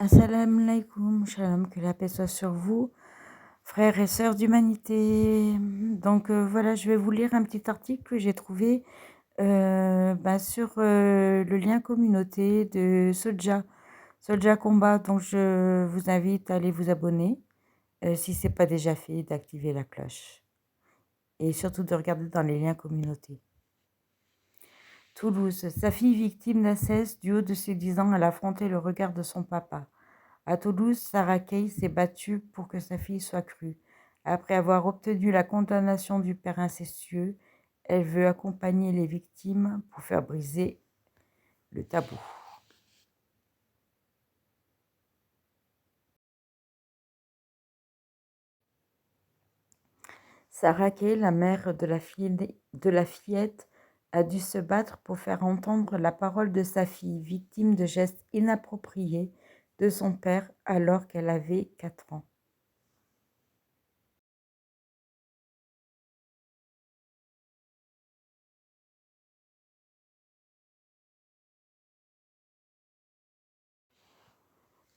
Assalamu alaikum, shalom, que la paix soit sur vous, frères et sœurs d'humanité. Donc voilà, je vais vous lire un petit article que j'ai trouvé sur le lien communauté de Soulja Combat. Donc je vous invite à aller vous abonner, si ce n'est pas déjà fait, d'activer la cloche. Et surtout de regarder dans les liens communauté. Toulouse, sa fille victime d'inceste, du haut de ses 10 ans, elle a affronté le regard de son papa. À Toulouse, Sarah Kay s'est battue pour que sa fille soit crue. Après avoir obtenu la condamnation du père incestueux, elle veut accompagner les victimes pour faire briser le tabou. Sarah Kay, la mère de la fillette, a dû se battre pour faire entendre la parole de sa fille, victime de gestes inappropriés de son père alors qu'elle avait 4 ans.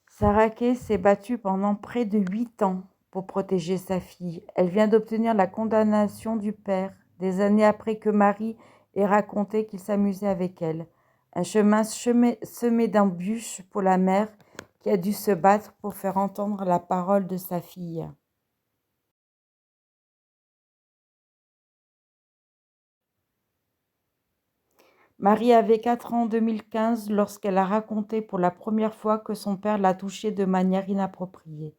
Sarah Kay s'est battue pendant près de 8 ans pour protéger sa fille. Elle vient d'obtenir la condamnation du père, des années après que Marie ait raconté qu'il s'amusait avec elle. Un chemin semé d'embûches pour la mère qui a dû se battre pour faire entendre la parole de sa fille. Marie avait 4 ans en 2015 lorsqu'elle a raconté pour la première fois que son père l'a touchée de manière inappropriée.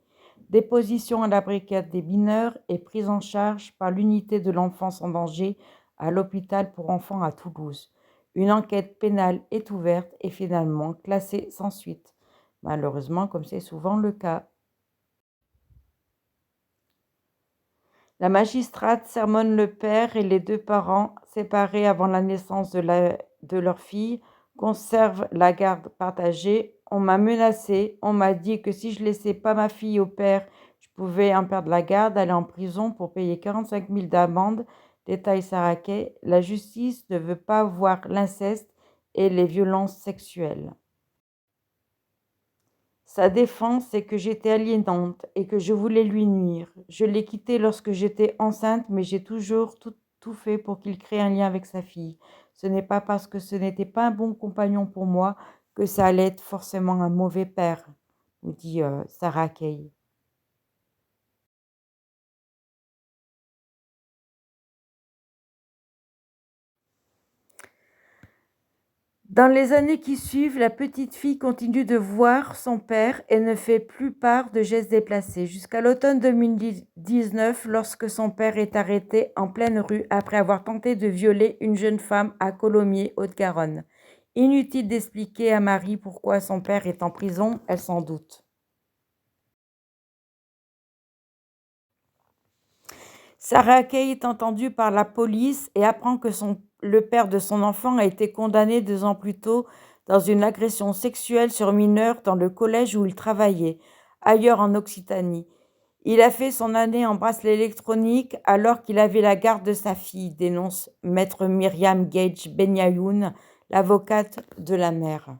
Déposition à la brigade des mineurs et prise en charge par l'unité de l'enfance en danger à l'hôpital pour enfants à Toulouse. Une enquête pénale est ouverte et finalement classée sans suite. Malheureusement, comme c'est souvent le cas. La magistrate sermonne le père et les 2 parents, séparés avant la naissance de leur fille, conservent la garde partagée. On m'a menacée, on m'a dit que si je laissais pas ma fille au père, je pouvais en perdre la garde, aller en prison pour payer 45 000 d'amende, détaille Sarah Kay. La justice ne veut pas voir l'inceste et les violences sexuelles. Sa défense, c'est que j'étais aliénante et que je voulais lui nuire. Je l'ai quitté lorsque j'étais enceinte, mais j'ai toujours tout fait pour qu'il crée un lien avec sa fille. Ce n'est pas parce que ce n'était pas un bon compagnon pour moi que ça allait être forcément un mauvais père, nous dit Sarah Kay. Dans les années qui suivent, la petite fille continue de voir son père et ne fait plus part de gestes déplacés. Jusqu'à l'automne 2019, lorsque son père est arrêté en pleine rue après avoir tenté de violer une jeune femme à Colomiers, Haute-Garonne. Inutile d'expliquer à Marie pourquoi son père est en prison, elle s'en doute. Sarah Kay est entendue par la police et apprend que le père de son enfant a été condamné 2 ans plus tôt dans une agression sexuelle sur mineur dans le collège où il travaillait, ailleurs en Occitanie. Il a fait son année en bracelet électronique alors qu'il avait la garde de sa fille, dénonce maître Myriam Gage Benyayoun, l'avocate de la mère.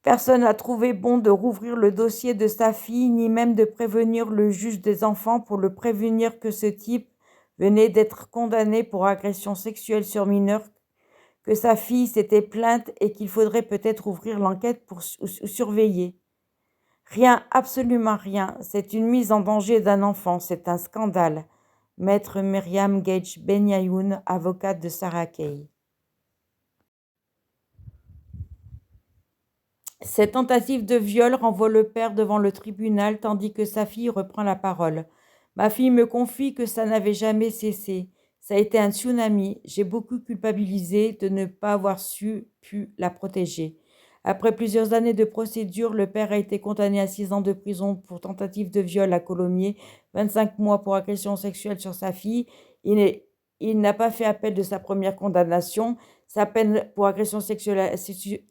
Personne n'a trouvé bon de rouvrir le dossier de sa fille, ni même de prévenir le juge des enfants pour le prévenir que ce type venait d'être condamné pour agression sexuelle sur mineur, que sa fille s'était plainte et qu'il faudrait peut-être ouvrir l'enquête pour surveiller. Rien, absolument rien. C'est une mise en danger d'un enfant, c'est un scandale. Maître Myriam Gage Benyayoun, avocate de Sarah Kay. Cette tentative de viol renvoie le père devant le tribunal tandis que sa fille reprend la parole. Ma fille me confie que ça n'avait jamais cessé. Ça a été un tsunami. J'ai beaucoup culpabilisé de ne pas avoir pu la protéger. Après plusieurs années de procédure, le père a été condamné à 6 ans de prison pour tentative de viol à Colomiers, 25 mois pour agression sexuelle sur sa fille. Il n'a pas fait appel de sa première condamnation. Sa peine pour agression sexuelle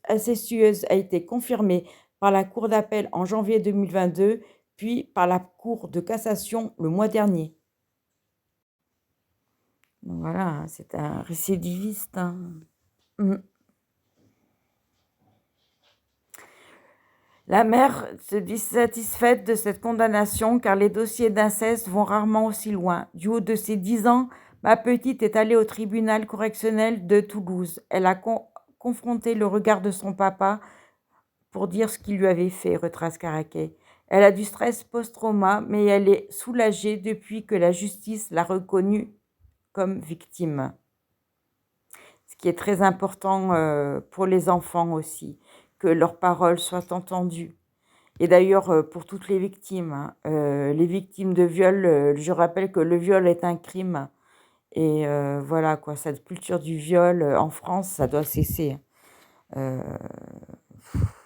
incestueuse a été confirmée par la Cour d'appel en janvier 2022, puis par la Cour de cassation le mois dernier. Donc voilà, c'est un récidiviste. La mère se dit satisfaite de cette condamnation car les dossiers d'inceste vont rarement aussi loin. Du haut de ses 10 ans, ma petite est allée au tribunal correctionnel de Toulouse. Elle a confronté le regard de son papa pour dire ce qu'il lui avait fait, retrace Caraquet. Elle a du stress post-trauma, mais elle est soulagée depuis que la justice l'a reconnue comme victime. Ce qui est très important pour les enfants aussi, que leurs paroles soient entendues. Et d'ailleurs, pour toutes les victimes, les victimes de viol, je rappelle que le viol est un crime. Et voilà, quoi, cette culture du viol en France, ça doit cesser. Euh,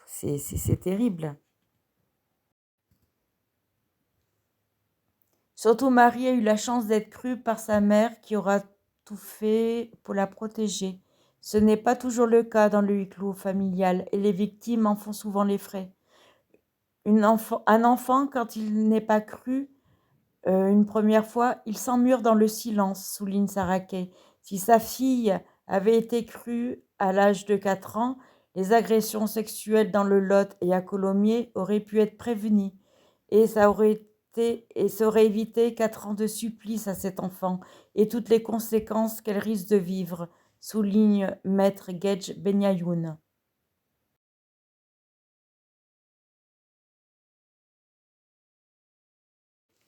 c'est terrible. Surtout Marie a eu la chance d'être crue par sa mère qui aura tout fait pour la protéger. Ce n'est pas toujours le cas dans le huis clos familial et les victimes en font souvent les frais. Un enfant, quand il n'est pas cru une première fois, il s'emmure dans le silence, souligne Sarah Kay. Si sa fille avait été crue à l'âge de 4 ans, les agressions sexuelles dans le Lot et à Colomiers auraient pu être prévenues. Et ça aurait évité 4 ans de supplice à cet enfant et toutes les conséquences qu'elle risque de vivre, souligne Maître Gedj Benyayoun.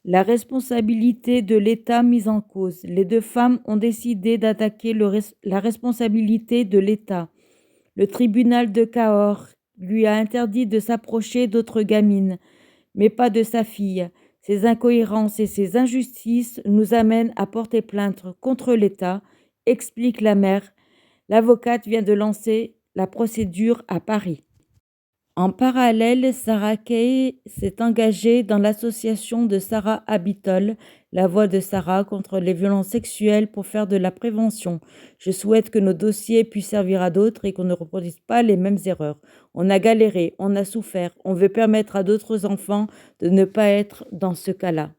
La responsabilité de l'État mise en cause. Les deux femmes ont décidé d'attaquer la responsabilité de l'État. Le tribunal de Cahors lui a interdit de s'approcher d'autres gamines, mais pas de sa fille. Ces incohérences et ces injustices nous amènent à porter plainte contre l'État, explique la mère. L'avocate vient de lancer la procédure à Paris. En parallèle, Sarah Kay s'est engagée dans l'association de Sarah Abitol, La Voix de Sarah contre les violences sexuelles pour faire de la prévention. Je souhaite que nos dossiers puissent servir à d'autres et qu'on ne reproduise pas les mêmes erreurs. On a galéré, on a souffert, on veut permettre à d'autres enfants de ne pas être dans ce cas-là.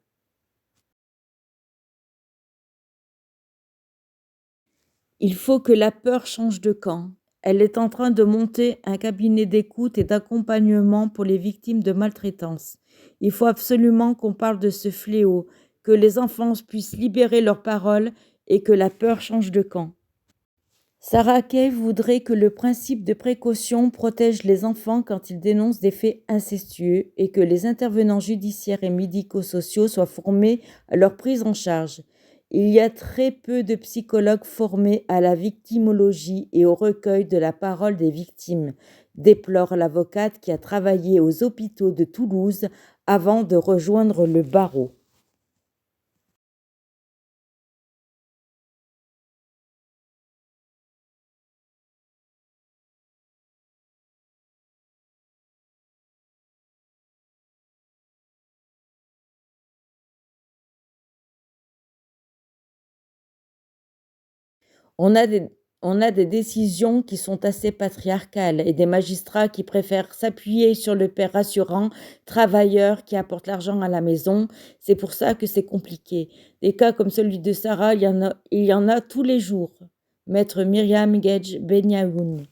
Il faut que la peur change de camp. Elle est en train de monter un cabinet d'écoute et d'accompagnement pour les victimes de maltraitance. Il faut absolument qu'on parle de ce fléau, que les enfants puissent libérer leurs paroles et que la peur change de camp. Sarah Kay voudrait que le principe de précaution protège les enfants quand ils dénoncent des faits incestueux et que les intervenants judiciaires et médico-sociaux soient formés à leur prise en charge. Il y a très peu de psychologues formés à la victimologie et au recueil de la parole des victimes, déplore l'avocate qui a travaillé aux hôpitaux de Toulouse avant de rejoindre le barreau. On a des, on a des décisions qui sont assez patriarcales et des magistrats qui préfèrent s'appuyer sur le père rassurant, travailleur qui apporte l'argent à la maison. C'est pour ça que c'est compliqué. Des cas comme celui de Sarah, il y en a tous les jours. Maître Myriam Gedj Benyaoun.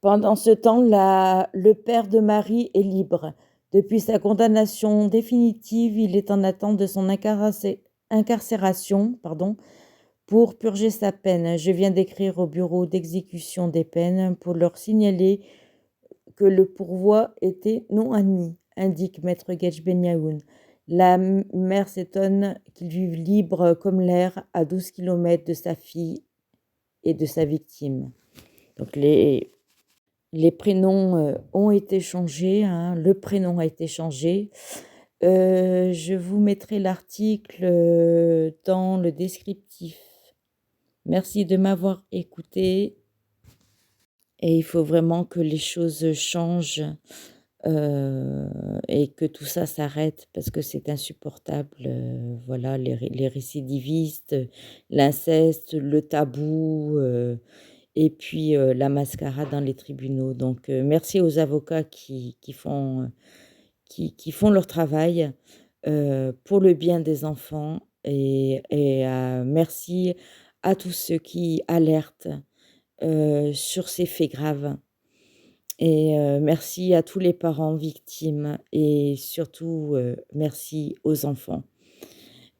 Pendant ce temps, le père de Marie est libre. Depuis sa condamnation définitive, il est en attente de son incarcération pour purger sa peine. Je viens d'écrire au bureau d'exécution des peines pour leur signaler que le pourvoi était non admis, indique Maître Gedj Benyaoun. La mère s'étonne qu'il vive libre comme l'air à 12 km de sa fille et de sa victime. Donc les prénoms ont été changés, hein, le prénom a été changé. Je vous mettrai l'article dans le descriptif. Merci de m'avoir écouté. Et il faut vraiment que les choses changent et que tout ça s'arrête parce que c'est insupportable. Voilà, les récidivistes, l'inceste, le tabou. Et puis la mascarade dans les tribunaux. Donc merci aux avocats qui font leur travail pour le bien des enfants et merci à tous ceux qui alertent, sur ces faits graves et merci à tous les parents victimes et surtout, merci aux enfants.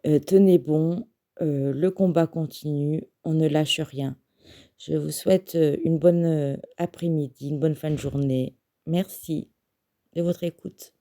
Tenez bon, le combat continue, on ne lâche rien. Je vous souhaite, une bonne, après-midi, une bonne fin de journée. Merci de votre écoute.